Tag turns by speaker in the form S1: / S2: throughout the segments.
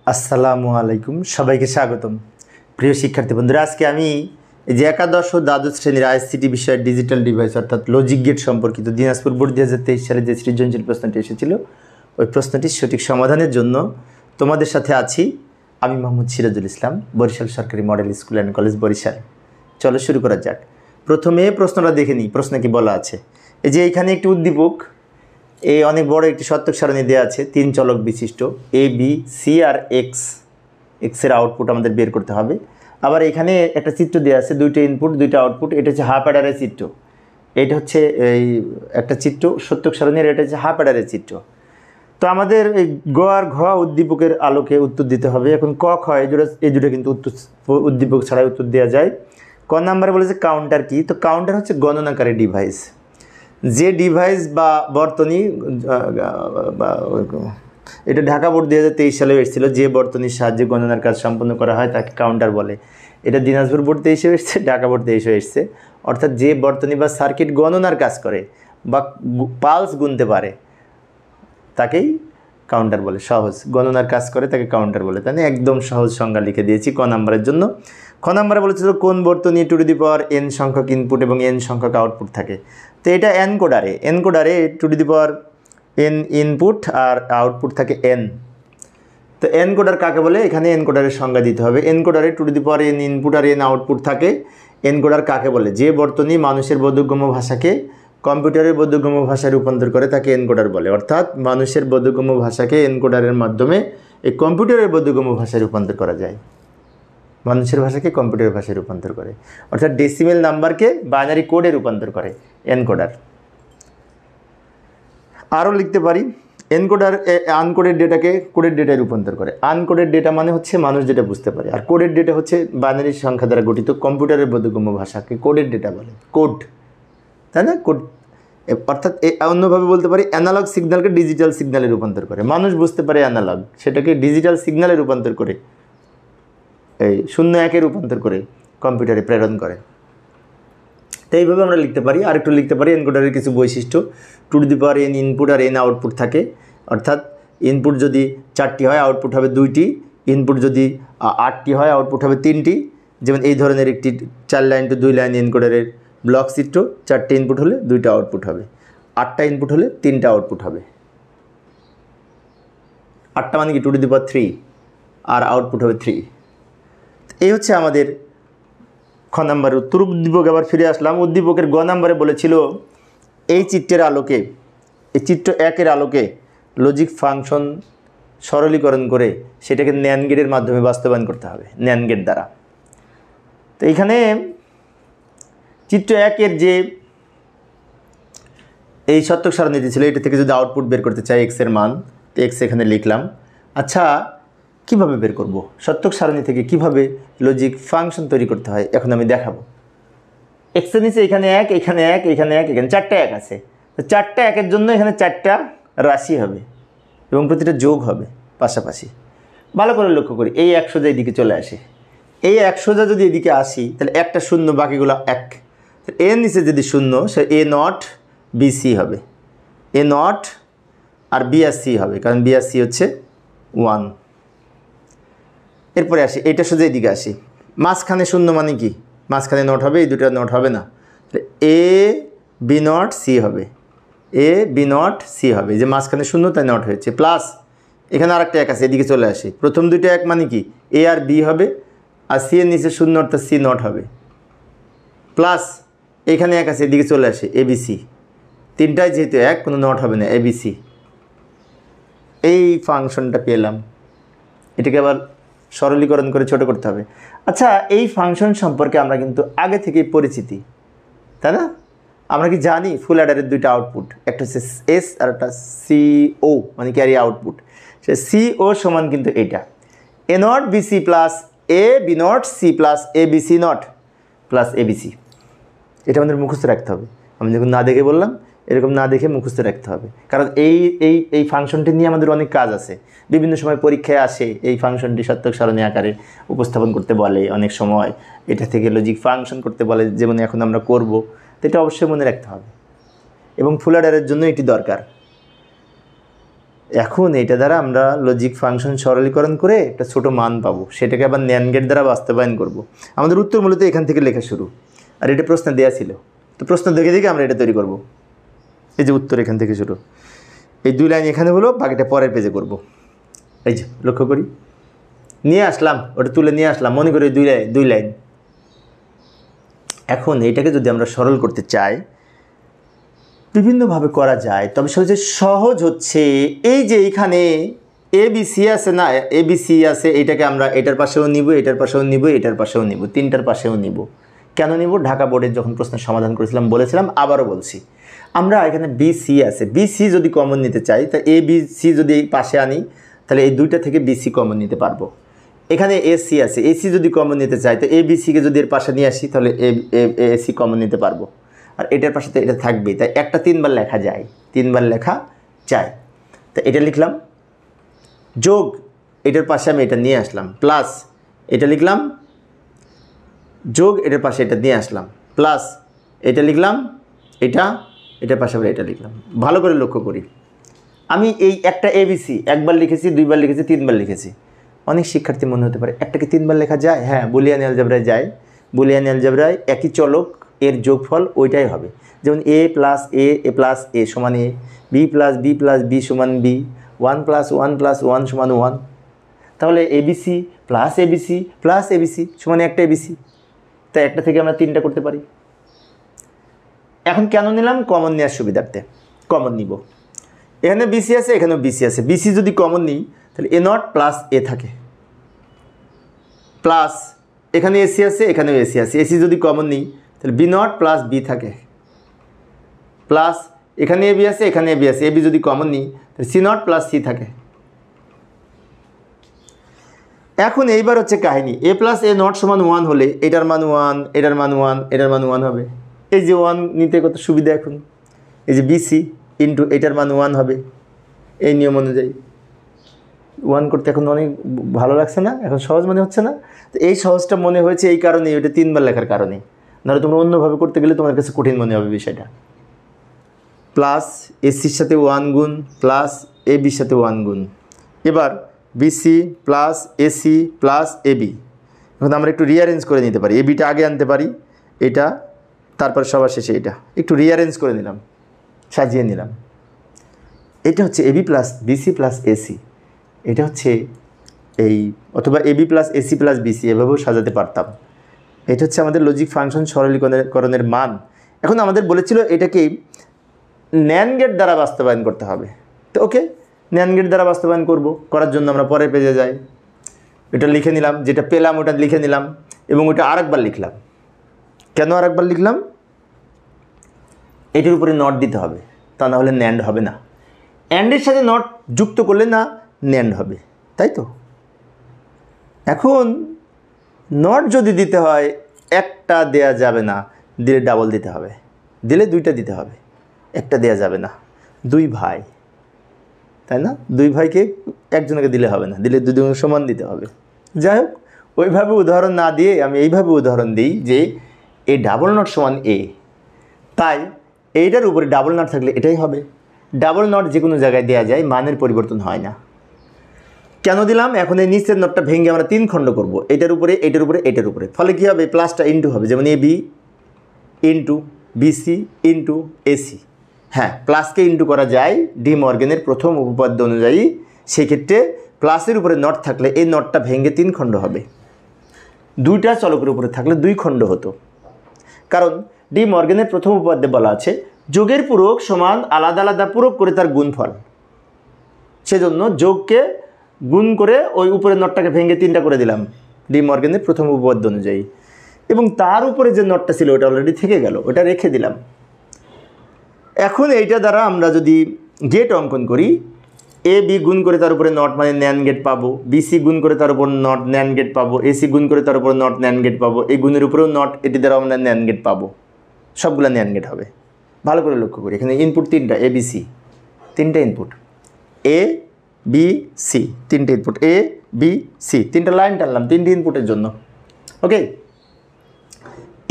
S1: আসসালামু আলাইকুম, সবাইকে স্বাগতম। প্রিয় শিক্ষার্থী বন্ধুরা, আজকে আমি এই যে একাদশ ও দ্বাদশ শ্রেণীর আইসিটি বিষয়ের ডিজিটাল ডিভাইস অর্থাৎ লজিক গেট সম্পর্কিত দিনাজপুর বোর্ড 2023 সালে যে সৃজনশীল প্রশ্নটি এসেছিল, ওই প্রশ্নটির সঠিক সমাধানের জন্য তোমাদের সাথে আছি আমি Mohammad Sirajul Islam, Barishal Sarkari model school and college, Barishal. চলো শুরু করা যাক। প্রথমে প্রশ্নটা দেখে নিই। প্রশ্নে কি বলা আছে? এই যে এখানে একটি উদ্দীপক, এই অনেক বড় একটি সত্যক সারণী দেওয়া আছে, 3 চলক বিশিষ্ট, এ বি সি আর এক্সের আউটপুট আমাদের বের করতে হবে। আবার এখানে একটা চিত্র দেওয়া আছে, 2টা ইনপুট 2টা আউটপুট। এটা হচ্ছে হাফ অ্যাডারের চিত্র। এটা হচ্ছে এই একটা চিত্র সত্যক সারণীর, এটা হচ্ছে হাফ অ্যাডারের চিত্র। তো আমাদের এই গ আর ঘ উদ্দীপকের আলোকে উত্তর দিতে হবে। এখন ক খ এই দুটো কিন্তু উদ্দীপক ছাড়াই উত্তর দেওয়া যায়। ক নাম্বারে বলেছে কাউন্টার কি? তো কাউন্টার হচ্ছে গণনাকারী ডিভাইস। যে ডিভাইস বা বর্তনী, এটা ঢাকা বোর্ড 2023 সালে এসেছিল, যে বর্তনীর সাহায্যে গণনার কাজ সম্পন্ন করা হয় তাকে কাউন্টার বলে। এটা দিনাজপুর বোর্ড 23 এসেছে, ঢাকা বোর্ড 23 এসেছে। অর্থাৎ যে বর্তনী বা সার্কিট গণনার কাজ করে বা পালস গুনতে পারে তাকেই কাউন্টার বলে। সহজ, গণনার কাজ করে তাকে কাউন্টার বলে। তাই একদম সহজ সংজ্ঞা লিখে দিয়েছি ক নাম্বারের জন্য। খ নাম্বারে বলেছিল কোন বর্তনী two to the power n সংখ্যক ইনপুট এবং n সংখ্যক আউটপুট থাকে। তো এটা এনকোডারে two to the power n input আর আউটপুট থাকে n। তো এনকোডার কাকে বলে? এখানে এনকোডারের সংজ্ঞা দিতে হবে। এনকোডারে two to the power n input আর n আউটপুট থাকে। এনকোডার কাকে বলে? যে বর্তনী মানুষের বোধগম্য ভাষাকে কম্পিউটারের বোধগম্য ভাষায় রূপান্তর করে তাকে এনকোডার বলে। অর্থাৎ মানুষের বোধগম্য ভাষাকে এনকোডারের মাধ্যমে এই কম্পিউটারের বোধগম্য ভাষায় রূপান্তর করা যায়। মানুষের ভাষাকে কম্পিউটারের ভাষায় রূপান্তর করে, অর্থাৎ ডেসিমেল নাম্বারকে বাইনারি কোডে রূপান্তর করে এনকোডার। আরও লিখতে পারি, এনকোডার আনকোডেড ডেটাকে কোডেড ডেটায় রূপান্তর করে। আনকোডেড ডেটা মানে হচ্ছে মানুষ যেটা বুঝতে পারে, আর কোডেড ডেটা হচ্ছে বাইনারি সংখ্যা দ্বারা গঠিত কম্পিউটারের বোধগম্য ভাষাকে কোডেড ডেটা বলে। কোড, তাই না? কোড অর্থাৎ অন্যভাবে বলতে পারি অ্যানালগ সিগন্যালকে ডিজিটাল সিগন্যালে রূপান্তর করে। মানুষ বুঝতে পারে অ্যানালগ, সেটাকে ডিজিটাল সিগন্যালে রূপান্তর করে, এই 0-1-এ রূপান্তর করে কম্পিউটারে প্রেরণ করে। তো এইভাবে আমরা লিখতে পারি। আর একটু লিখতে পারি এনকোডারের কিছু বৈশিষ্ট্য। Two to the power n input আর n আউটপুট থাকে। অর্থাৎ ইনপুট যদি 4টি হয় আউটপুট হবে 2টি, ইনপুট যদি 8টি হয় আউটপুট হবে 3টি। যেমন এই ধরনের একটি 4 লাইন টু 2 লাইন এনকোডারের ব্লক চিত্র। 4টে ইনপুট হলে 2টা আউটপুট হবে, 8টা ইনপুট হলে 3টা আউটপুট হবে। 8টা মানে কি? টু টু দি পাওয়ার 3 আর আউটপুট হবে 3। এই হচ্ছে আমাদের খ নাম্বার উত্তর। উদ্দীপক আবার ফিরে আসলাম। উদ্দীপকের গ নাম্বারে বলেছিল এই চিত্রের আলোকে, এই চিত্র 1-এর আলোকে লজিক ফাংশন সরলীকরণ করে সেটাকে ন্যান্ড গেটের মাধ্যমে বাস্তবায়ন করতে হবে, ন্যান্ড গেট দ্বারা। তো এইখানে চিত্র 1-এর যে এই সত্যক সারণীটি ছিল, এটা থেকে যদি আউটপুট বের করতে চাই এক্সের মান, তো এক্স এখানে লিখলাম। আচ্ছা, কিভাবে বের করব? সত্যক সারণী থেকে কিভাবে লজিক ফাংশন তৈরি করতে হয় এখন আমি দেখাবো। এক্সের নিচে এখানে 1, এখানে 1, এখানে 1, এখানে 4টা 1 আছে। তো 4টা 1-এর জন্য এখানে 4টা রাশি হবে এবং প্রতিটা যোগ হবে পাশাপাশি। ভালো করে লক্ষ্য করি, এই 1 সোজা এদিকে চলে আসে। এই 1 সোজা যদি এদিকে আসি তাহলে একটা শূন্য, বাকিগুলো 1। এর নিচে যদি শূন্য, সে এ নট বি সি হবে। এ নট আর বি আর সি হবে, কারণ বি আর সি হচ্ছে 1। এরপরে আসি, এইটা সোজা এদিকে আসি। মাঝখানে শূন্য মানে কি? মাঝখানে নট হবে, এই দুটো নট হবে না। এ বি নট সি হবে, এ বি নট সি হবে। যে মাঝখানে শূন্য তাই নট হয়েছে। প্লাস এখানে আরেকটা 1 আছে, এদিকে চলে আসে। প্রথম দুটো 1 মানে কি? এ আর বি হবে, আর সি এর নিচে শূন্য অর্থাৎ সি নট হবে। প্লাস এখানে 1 আছে, এদিকে চলে আসে, এ বি সি। তিনটায় যেহেতু 1, কোনো নট হবে না, এ বি সি। এই ফাংশনটা পেলাম। এটাকে আবার সরলীকরণ করে ছোট করতে হবে। আচ্ছা, এই ফাংশন সম্পর্কে আমরা কিন্তু আগে থেকেই পরিচিতি, তাই না? আমরা কি জানি ফুল অ্যাডারের 2টা আউটপুট, একটা হচ্ছে এস আর একটা সিও, মানে ক্যারি আউটপুট। সে সিও সমান কিন্তু এটা A not BC plus A B not C plus A B C not plus A B C. এটা আমাদের মুখস্থ রাখতে হবে। আমি যখন না দেখে বললাম, এরকম না দেখে মুখস্থ রাখতে হবে, কারণ এই ফাংশনটি নিয়ে আমাদের অনেক কাজ আছে। বিভিন্ন সময় পরীক্ষায় আসে এই ফাংশনটি সত্যক সারণী আকারে উপস্থাপন করতে বলে, অনেক সময় এটা থেকে লজিক ফাংশন করতে বলে, যেমন এখন আমরা করব। তো এটা অবশ্যই মনে রাখতে হবে এবং ফুল অ্যাডারের জন্য এটি দরকার। এখন এটা দ্বারা আমরা লজিক ফাংশন সরলীকরণ করে একটা ছোট মান পাবো, সেটাকে আবার ন্যান্ড গেট দ্বারা বাস্তবায়ন করব। আমাদের উত্তর মূলত এখান থেকে লেখা শুরু, আর এটা প্রশ্ন দেওয়া ছিল, তো প্রশ্ন দেখে দেখে আমরা এটা তৈরি করব। এই যে উত্তর এখান থেকে শুরু, এই 2 লাইন এখানে হলো, বাকিটা পরের পেজে করব। এই যে লক্ষ্য করি, নিয়ে আসলাম, ওটা তুলে নিয়ে আসলাম, মনে করি 2 লাইন। এখন এইটাকে যদি আমরা সরল করতে চাই, বিভিন্নভাবে করা যায়, তবে সবচেয়ে সহজ হচ্ছে এই যে এইখানে ABC আছে না, ABC আছে, এইটাকে আমরা এটার পাশেও নিব, এটার পাশেও নিব, এটার পাশেও নিব, 3টার পাশেও নিব। কেন নিব? ঢাকা বোর্ডের যখন প্রশ্নের সমাধান করেছিলাম বলেছিলাম, আবারও বলছি, আমরা এখানে BC আছে, BC যদি কমন নিতে চাই, তা ABC যদি এই পাশে আনি, তাহলে এই 2টা থেকে BC কমন নিতে পারবো। এখানে AC আছে, AC যদি কমন নিতে চাই, তো ABCকে যদি এর পাশে নিয়ে আসি, তাহলে AC কমন নিতে পারবো। আর এটার পাশে তো এটা থাকবেই, তাই একটা 3বার লেখা যায়, 3বার লেখা যায়। তা এটা লিখলাম, যোগ এটার পাশে আমি এটা নিয়ে আসলাম, প্লাস এটা লিখলাম, যোগ এটার পাশে এটা নিয়ে আসলাম, প্লাস এটা লিখলাম, এটার পাশে আবার এটা লিখলাম। ভালো করে লক্ষ্য করি, আমি এই একটা ABC একবার লিখেছি, 2বার লিখেছি, 3বার লিখেছি। অনেক শিক্ষার্থী মনে হতে পারে একটা কি 3বার লেখা যায়? হ্যাঁ, বুলিয়ান অ্যালজেব্রায় যায়। বুলিয়ান অ্যালজেব্রায় একই চলক এর যোগফল ওইটাই হবে। যেমন A প্লাস A সমান A, B প্লাস B সমান B, 1 প্লাস 1 সমান 1। তাহলে ABC প্লাস ABC সমান একটা ABC। তাই একটা থেকে আমরা 3টা করতে পারি। এখন কেন নিলাম? কমন নেওয়ার সুবিধার্থে কমন নিব। এখানে BC আছে, এখানেও BC আছে। BC যদি কমন নিই, তাহলে A0 প্লাস A থাকে, প্লাস এখানে AC আছে, এখানেও AC আছে। AC যদি কমন নিই, তাহলে B0 প্লাস B থাকে, প্লাস এখানে AB আছে, এখানে AB আছে। AB যদি কমন নিই, তাহলে C0 প্লাস C থাকে। এখন এইবার হচ্ছে কাহিনী, A প্লাস A0 সমান 1 হলে এটার মান 1, এটার মান 1, এটার মান 1 হবে। এই যে 1 নিতে কত সুবিধা, এখন এই যে BC ইন্টু এটার মান 1 হবে এই নিয়ম অনুযায়ী। 1 করতে এখন অনেক ভালো লাগছে না? এখন সহজ মনে হচ্ছে না? তো এই সহজটা মনে হয়েছে এই কারণেই, ওইটা 3বার লেখার কারণে। নাহলে তোমরা অন্যভাবে করতে গেলে তোমার কাছে কঠিন মনে হবে বিষয়টা। প্লাস ACর সাথে 1 গুণ, প্লাস ABর সাথে 1 গুণ। এবার BC plus AC plus AB। এখন আমরা একটু রিঅ্যারেঞ্জ করে নিতে পারি, ABটা আগে আনতে পারি, এটা তারপর সবার শেষে এটা একটু রিঅ্যারেঞ্জ করে নিলাম, সাজিয়ে নিলাম। এটা হচ্ছে AB plus BC plus AC, এটা হচ্ছে এই, অথবা AB plus AC plus BC, এভাবেও সাজাতে পারতাম। এটা হচ্ছে আমাদের লজিক ফাংশন সরলীকরণের মান। এখন আমাদের বলেছিল এটাকে ন্যান্ড গেট দ্বারা বাস্তবায়ন করতে হবে। তো ওকে, ন্যান্ড গেট দ্বারা বাস্তবায়ন করার জন্য আমরা পরের পেজে যাই। এটা লিখে নিলাম, যেটা পেলাম ওটা লিখে নিলাম, এবং ওটা আরেকবার লিখলাম। কেন আরেকবার লিখলাম? এটার উপরে নট দিতে হবে, তা না হলে ন্যান্ড হবে না। অ্যান্ডের সাথে নট যুক্ত করলে না ন্যান্ড হবে, তাই তো? এখন নট যদি দিতে হয়, একটা দেয়া যাবে না, দিলে ডাবল দিতে হবে, দিলে 2টা দিতে হবে, একটা দেয়া যাবে না। 2 ভাই, তাই না? 2 ভাইকে একজনকে দিলে হবে না, দিলে 2 সমান দিতে হবে। যাই হোক, ওইভাবে উদাহরণ না দিয়ে আমি এইভাবে উদাহরণ দিই যে A ডাবল নট সমান A, তাই এইটার উপরে ডাবল নট থাকলে এটাই হবে। ডাবল নট যে কোনো জায়গায় দেওয়া যায়, মানের পরিবর্তন হয় না। কেন দিলাম? এখন এই নিচের নটটা ভেঙে আমরা 3 খণ্ড করব, এটার উপরে, এটার উপরে, এটার উপরে। ফলে কী হবে? প্লাসটা ইন্টু হবে, যেমন AB into BC into AC। হ্যাঁ, প্লাসকে ইন্টু করা যায় ডি মর্গেনের প্রথম উপপাদ্য অনুযায়ী। সেক্ষেত্রে প্লাসের উপরে নট থাকলে এই নটটা ভেঙে 3 খণ্ড হবে। 2টা চলকের উপরে থাকলে 2 খণ্ড হতো। কারণ ডি মর্গেনের প্রথম উপপাদ্যে বলা আছে যোগের পূরক সমান আলাদা আলাদা পূরক করে তার গুণফল। সেজন্য যোগকে গুণ করে ওই উপরের নটটাকে ভেঙে 3টা করে দিলাম ডি মর্গেনের প্রথম উপপাদ্য অনুযায়ী, এবং তার উপরে যে নটটা ছিল ওটা অলরেডি থেকে গেল, ওটা রেখে দিলাম। এখন এইটা দ্বারা আমরা যদি গেট অঙ্কন করি, AB গুণ করে তার উপরে নট মানে ন্যান্ড গেট পাবো, BC গুণ করে তার উপর নট ন্যান্ড গেট পাবো, AC গুণ করে তার উপর নট ন্যান্ড গেট পাবো, এই গুণের উপরেও নট, এটি দ্বারা আমরা ন্যান্ড গেট পাবো, সবগুলো ন্যান্ড গেট হবে। ভালো করে লক্ষ্য করি, এখানে ইনপুট 3টা, ABC 3টা ইনপুট, ABC 3টে ইনপুট, ABC 3টা লাইন টানলাম 3টে ইনপুটের জন্য। ওকে,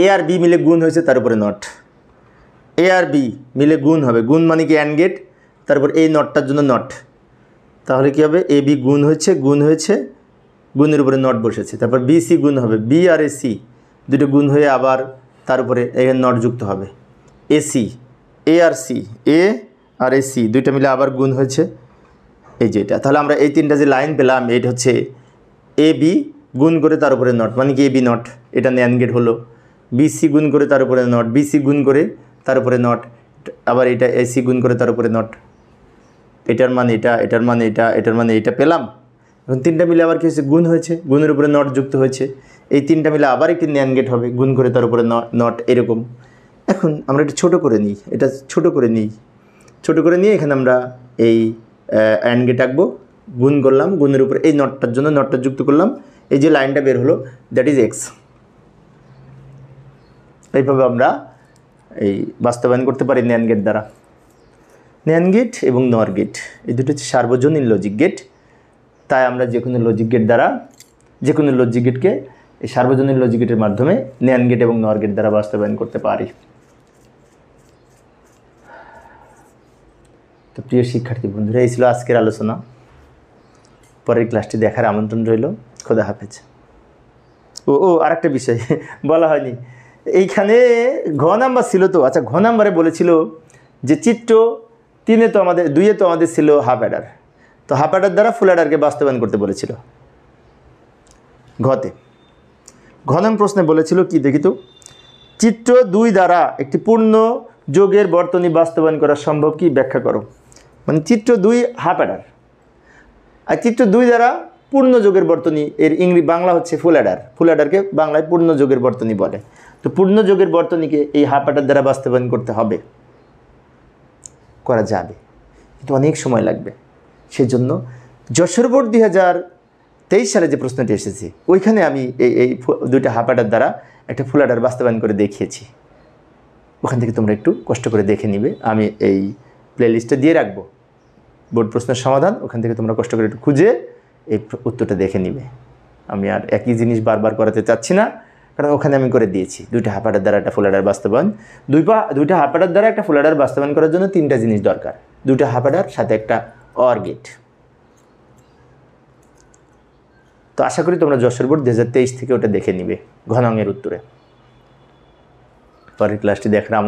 S1: A আর B মিলে গুণ হয়েছে, তার উপরে নট। A আর B মিলে গুণ হবে, গুণ মানে কি অ্যান্ড গেট, তারপর এই নটটার জন্য নট, তাহলে কী হবে, এ বি গুণ হয়েছে গুণের উপরে নট বসেছে, তারপর বি সি গুণ হবে, বি আর এ সি দুটো গুণ হয়ে আবার তার উপরে এখানে নট যুক্ত হবে, এ সি এ আর সি, এ আর এ সি দুইটা মিলে আবার গুণ হয়েছে এই যে এটা। তাহলে আমরা এই তিনটা যে লাইন পেলাম, এটা হচ্ছে এ বি গুণ করে তার উপরে নট, মানে কি এ বি নট, এটা ন্যান্ড গেট হলো। বি সি গুণ করে তার উপরে নট, বি সি গুণ করে তার উপরে নট, আবার এটা এ সি গুণ করে তার উপরে নট, এটার মানে এটা, এটার মানে এটা, এটার মানে এটা পেলাম। এখন তিনটা মিলে আবার কি হয়েছে, গুণ হয়েছে, গুণের উপরে নট যুক্ত হয়েছে, এই তিনটা মিলে আবার একটি ন্যান্ড গেট হবে, গুণ করে তার উপরে নট, এরকম। এখন আমরা এটা ছোটো করে নিই, এটা ছোটো করে নিয়ে এখানে আমরা এই অ্যান্ড গেট আঁকবো, গুণ করলাম, গুণের উপরে এই নটটার জন্য নটটা যুক্ত করলাম, এই যে লাইনটা বের হলো দ্যাট ইজ এক্স। এইভাবে আমরা এই বাস্তবায়ন করতে পারি ন্যান্ড গেট দ্বারা। ন্যান্ড গেট এবং নর গেট এই দুটো হচ্ছে সার্বজনীন লজিক গেট, তাই আমরা যে কোনো লজিক গেট দ্বারা, যে কোনো লজিক গেটকে এই সার্বজনীন লজিক গেটের মাধ্যমে ন্যান্ড গেট এবং নর গেট দ্বারা বাস্তবায়ন করতে পারি। তো প্রিয় শিক্ষার্থী বন্ধুরা, এই ছিল আজকের আলোচনা। পরের ক্লাসটি দেখার আমন্ত্রণ রইল। খোদা হাফেজ। ও আরেকটা বিষয় বলা হয়নি, এইখানে ঘ নাম্বার ছিল তো, আচ্ছা ঘ নাম্বারে বলেছিল যে চিত্র 3-এ তো আমাদের 2-এ তো আমাদের ছিল হাফ অ্যাডার, তো হাফ অ্যাডার দ্বারা ফুল অ্যাডারকে বাস্তবায়ন করতে বলেছিল। ঘতে ঘ নং প্রশ্নে বলেছিল কি দেখি তো, চিত্র 2 দ্বারা একটি পূর্ণ যোগের বর্তনী বাস্তবায়ন করা সম্ভব কি, ব্যাখ্যা করো। মানে চিত্র 2 হাফ অ্যাডার, আর চিত্র 2 দ্বারা পূর্ণ যোগের বর্তনী, এর বাংলা হচ্ছে ফুল অ্যাডার, ফুল অ্যাডারকে বাংলায় পূর্ণ যোগের বর্তনী বলে। তো পূর্ণ যোগের বর্তনীকে এই হাফ অ্যাডার দ্বারা বাস্তবায়ন করতে হবে, করা যাবে কিন্তু অনেক সময় লাগবে। সেজন্য যশোর বোর্ড 2023 সালে যে প্রশ্নটি এসেছে, ওইখানে আমি এই দুইটা হাফ অ্যাডার দ্বারা একটা ফুল অ্যাডার বাস্তবায়ন করে দেখিয়েছি। ওখান থেকে তোমরা একটু কষ্ট করে দেখে নিবে, আমি এই প্লেলিস্টে দিয়ে রাখবো বোর্ড প্রশ্নের সমাধান, ওখান থেকে তোমরা কষ্ট করে একটু খুঁজে এই উত্তরটা দেখে নিবে। আমি আর একই জিনিস বারবার করাতে চাচ্ছি না, কারণ ওখানে আমি করে দিয়েছি। দুইটা হাফ অ্যাডার দ্বারা একটা ফুল অ্যাডার বাস্তবায়ন, দুইটা হাফ অ্যাডার দ্বারা একটা ফুল অ্যাডার বাস্তবায়ন করার জন্য 3টা জিনিস দরকার, দুইটা হাফ অ্যাডার সাথে একটা অর গেট। তো আশা করি তোমরা যশোর বোর্ড 2023 থেকে ওটা দেখে নিবে ঘ নং এর উত্তরে। পরের ক্লাসটি দেখার